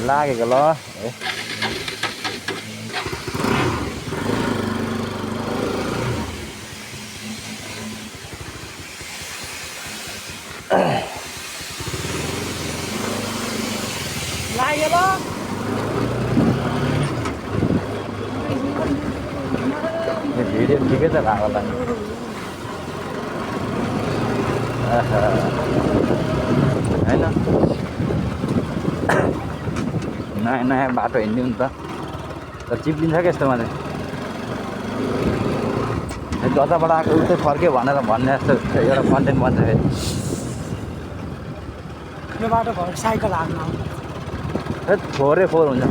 लागेको ल लागेको भिडियो ठिकै त भएको होला नि होइन नयाँ नयाँ बाटो हिँड्यौँ नि त चिप्लिन्छ क्या यस्तोमा चाहिँ जताबाट आएको उतै फर्क्यो भनेर भन्ने जस्तो एउटा कन्टेन्ट बन्छ फेरि यो बाटो घर साइकल हाल्न थोरै फोहोर हुन्छ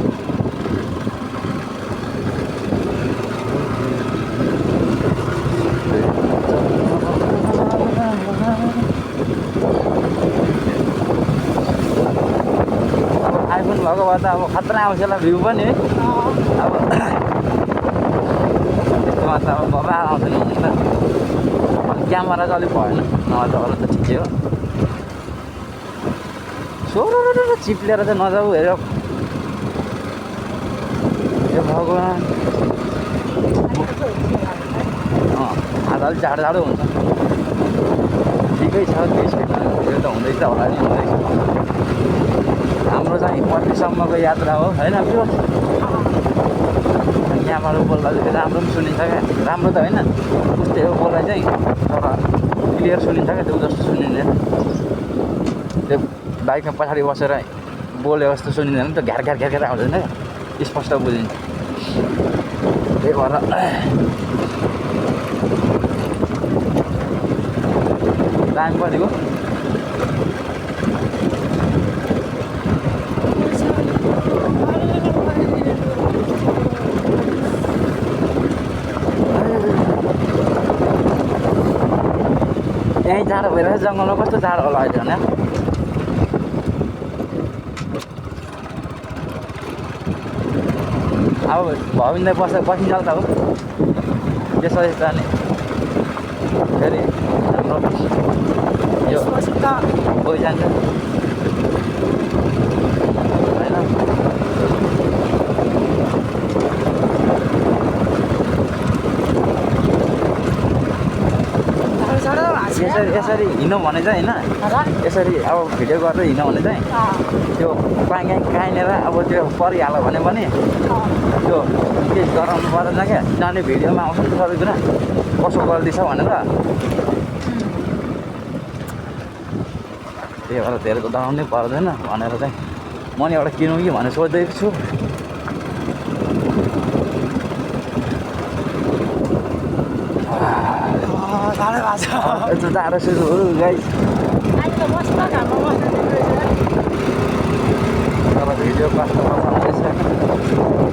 आइफोन भएको भए त अब खतरा आउँछ होला भ्यू पनि है अब त्यस्तोमा त अब बबा आउँदैन नि त क्यामेरा चाहिँ अलिक भएन नभए त अरू त ठिकै हो सोह्र चिप्लेर चाहिँ नजाऊ हेऱ्यो ए भगवान् आज अलिक जाडो जाडो हुन्छ ठिकै छ केही छैन त्यो त हुँदैछ होला नि हुँदैछ हाम्रो चाहिँ पट्टीसम्मको यात्रा हो होइन त्यो यहाँबाट बोल्दा चाहिँ राम्रो पनि सुनिन्छ क्या राम्रो त होइन उस्तै हो बोलाइ चाहिँ तर क्लियर सुनिन्छ क्या त्यो जस्तो सुनिँदैन त्यो बाइकमा पछाडि बसेर बोलेको जस्तो सुनिँदैन नि त घ्यार घ्यार घ्यार घ्यार आउँदैन क्या स्पष्ट बुझिन्छ त्यही भएर टाइम कतिको यहीँ जाडो भइरहेको जङ्गलमा कस्तो जाडो होला अहिले होइन अब भविन्दै बसिन्जाल त हो त्यसपछि त नि फेरि हाम्रो यो गइजान्छ होइन यसरी हिँड्नु भने चाहिँ होइन यसरी अब भिडियो गरेर हिँड्नु भने चाहिँ त्यो कहीँनिर अब त्यो परिहाल्यो भने पनि त्यो केही गराउनु पर्दैन क्या किनभने भिडियोमा आउँछ नि सबै कुरा कसो गल्ती छ भनेर त्यही भएर धेरै त दराउनै पर्दैन भनेर चाहिँ म नि एउटा किनौँ कि भनेर सोच्दैछु छु यस्तो जाडो सुरु हो गाई तर भिडियो कस्तो बनाउँदैछ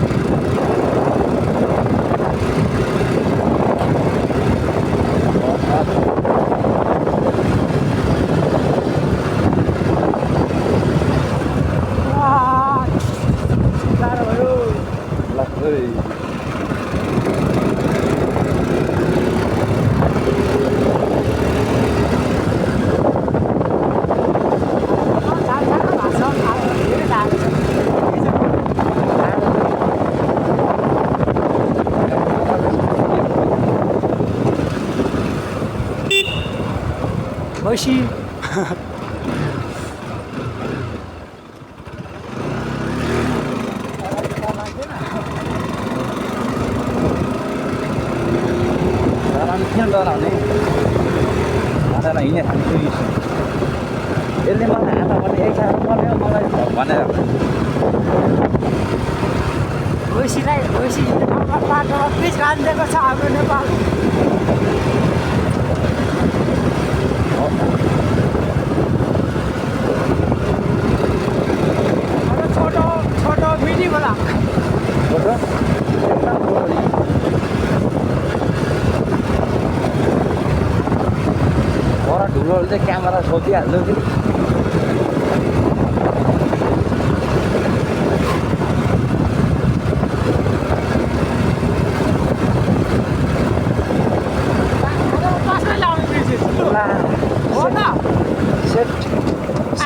भैँसी किन डराउने भनेर हिँडेर यसले मलाई हातबाट एक साथ पर्यो मलाई भनेर भैँसीलाई भैँसी बाटो बिच राखिदिएको छ हाम्रो नेपाल छोटो छोटो मिनी वाला बडा ढुलोले चाहिँ क्यामेरा छोपिहाल्नु कि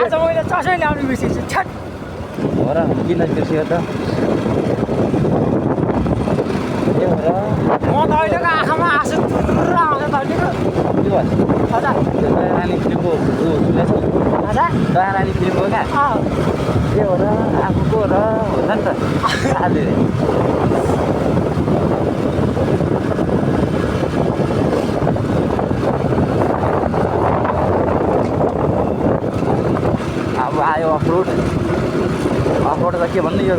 आज मैले चस्मै ल्याउनु बिर्सेछु छ्याट हो र किन बिर्सियो त के हो र म दैलेको आँखामा आँसु तुरुर आउँछ दैलेको के भन्छ हजुर त्यो दया नानी फिल्मको सुनेछौ हजुर दया नानी फिल्मको क्या के हो र आफूको र हुन्छ नि त साथी अब आयो अफरोड अफरोड त के भन्नु यो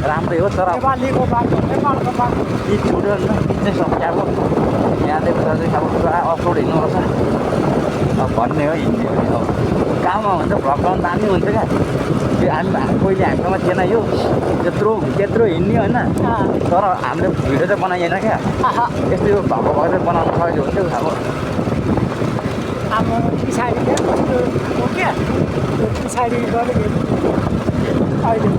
राम्रै हो तर नेपालीको बाटो नेपालको बाटो बिच छुट्यो होइन बिच चाहिँ सक्यो अब यहाँदेखि चाहिँ अब पुरा अफरोड हिँड्नुपर्छ अब भन्ने हो हिँड्ने हो नि अब गाउँमा हुन्छ भ्लग दामी हुन्छ क्या त्यो पहिले हामीसँग थिएन यो त्यत्रो हिँड्ने होइन तर हामीले भिडियो चाहिँ बनाइएन क्या यस्तो यो भएको भएर बनाउनु सक्यो भने चाहिँ अब अब पछाडि क्या पछाडि गरेको अहिले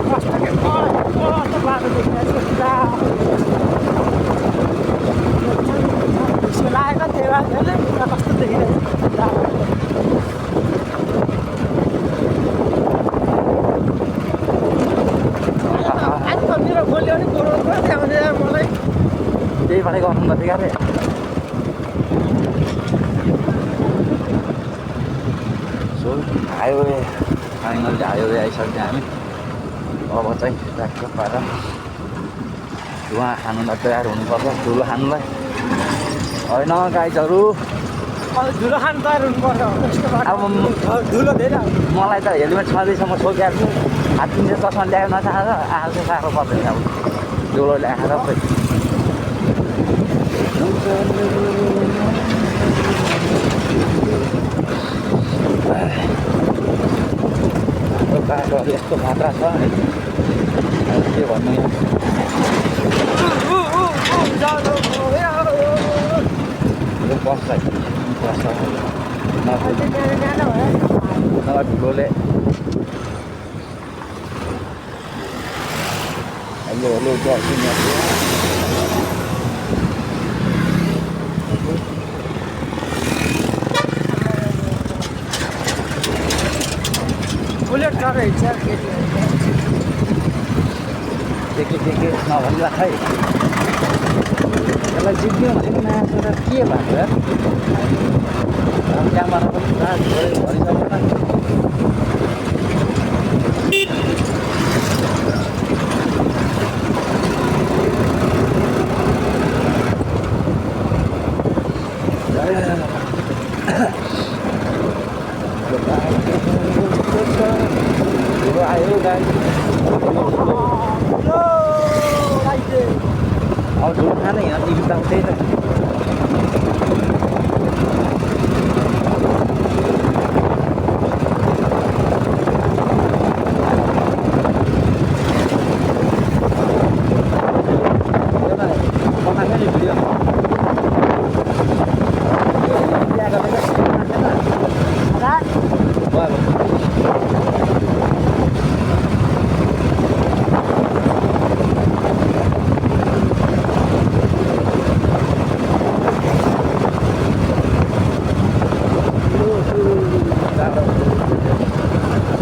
कस्तो के कस्तो बाटो देखिरहेको पुरा लागेको त्यही भएर कस्तो देखिरहेको आज त मेरो गोली अलिक गोरो त्यहाँ मलाई त्यहीबाटै गर्नु न क्या रे सो हाइवे फाइनल हाइवे आइसक्यो हामी अब चाहिँ ट्याक्क पाएर धुवा खानुलाई तयार हुनुपर्छ ठुलो खानुलाई होइन गाइजहरू धुलो खानु तयार हुनुपर्छ अब धुलो धेरै मलाई त हेलमेट छँदैसम्म सोकिहाल्छु हात तिनले चस्मा ल्याएर नचाहेर आएको चाहिँ साह्रो पर्दैन अब धुलो ल्याएर सबै बाटो यस्तो मात्रा छ है के भन्नु यो बस्छ ठुलोले बुलेट गरेर हिँड्छ के नभन्दा खै यसलाई जित्यो भने पनि मासु त के भएको यार क्यामेरा पनि पुरा भरिसक्यो आयो गाई अब धुलो खाने यहाँ टिभी त त्यही त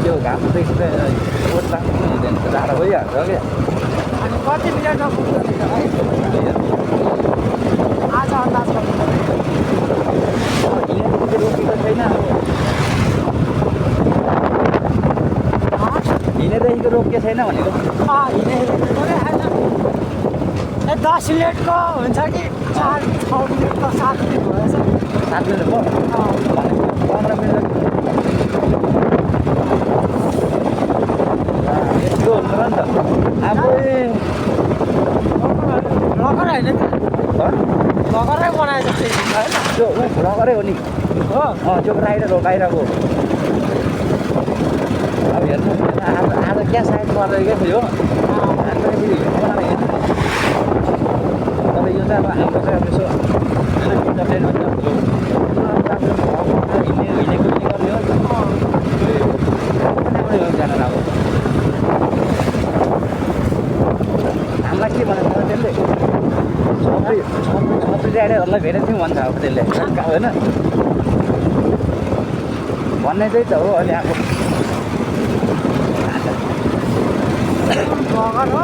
त्यो घाम देख्दै ओत्ला हुँदैन जाडो भइहाल्छ क्या अनि कति मिनटमा पुग्छ आज अन्दाज गर्नु हिँडेदेखि रोकेको छैन हिँडेदेखिको रोकिएको छैन भनेको हिँडेको छैन 10 मिनटको हुन्छ कि 4-6 मिनटको 7 मिनट भएछ 7 मिनट भयो 15 मिनट यस्तो हुन्छ र नि त अब लगरै होइन लगरै बनाए जस्तै होइन त्यो लगरै हो नि हो त्यो राइडर हो बाहिरको अब हेर्नु आज क्या साइड पर्दै क्या फेरि हो फेरि बनाएर हेर्नु तर यो चाहिँ अब हाम्रो चाहिँ अब यसो इन्टरटेनमेन्ट हिँडेको गर्ने हो जान अब हामीलाई के भनेको छ त्यसले छत्री राइडरहरूलाई भेटेको थियौँ भन्छ अब त्यसले होइन भन्ने चाहिँ त हो अहिले अब बगर हो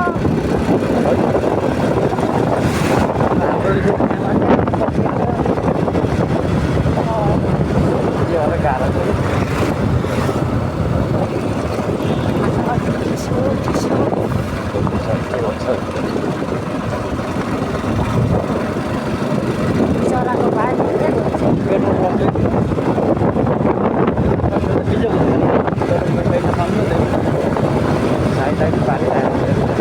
यो होला गाह्रो चराको बाहेक पेट्रोल पम्प साइड पालिरहेको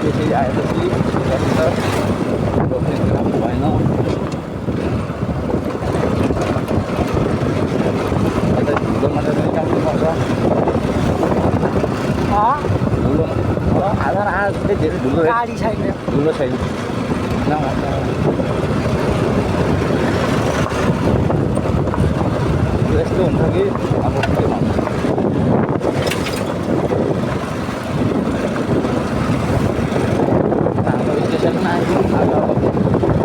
त्यसरी आएपछि रोक्ने काम भएन धुलो मात्रै निकाल्नु पर्छ धुलो आधार आज धेरै धुलो गाडी छैन धुलो छैन यस्तो हुन्छ कि अब के भन्नु स्टेसनमा आइपुग्नु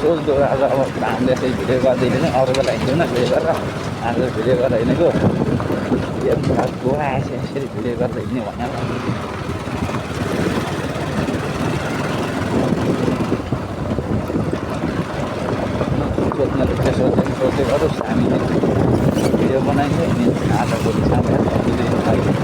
सोच्दो आज अब हामीले यसै भिडियो गर्दैन अरू बेला हिँड्दैन भिडियो गरेर आज भिडियो गरेर हिँडेको यो गो आएछ यसरी भिडियो गरेर हिँड्ने भनेर सोच्नेले के सोचेको गरोस् हामीले भिडियो बनाइन्छ अनि आज भोलि सामने भिडियोहरू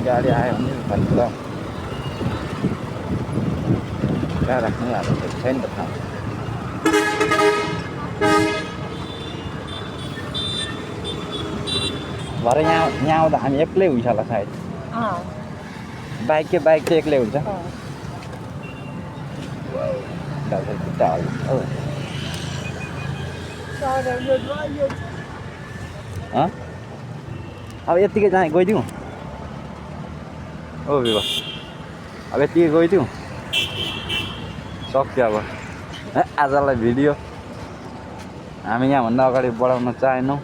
गाडी आयो भने भन्नु ल कहाँ राख्नु अब छैन त ठाउँ भरे यहाँ आउँदा हामी एक्लै हुन्छ होला सायद बाइक चाहिँ एक्लै हुन्छ अब यत्तिकै जाने गइदिउँ ओ विवाह अब यतिकै गइदिउँ सक्यो अब आजलाई भिडियो हामी यहाँभन्दा अगाडि बढाउन चाहेनौँ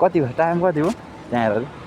कति भयो टाइम कति हो त्यहाँ हेर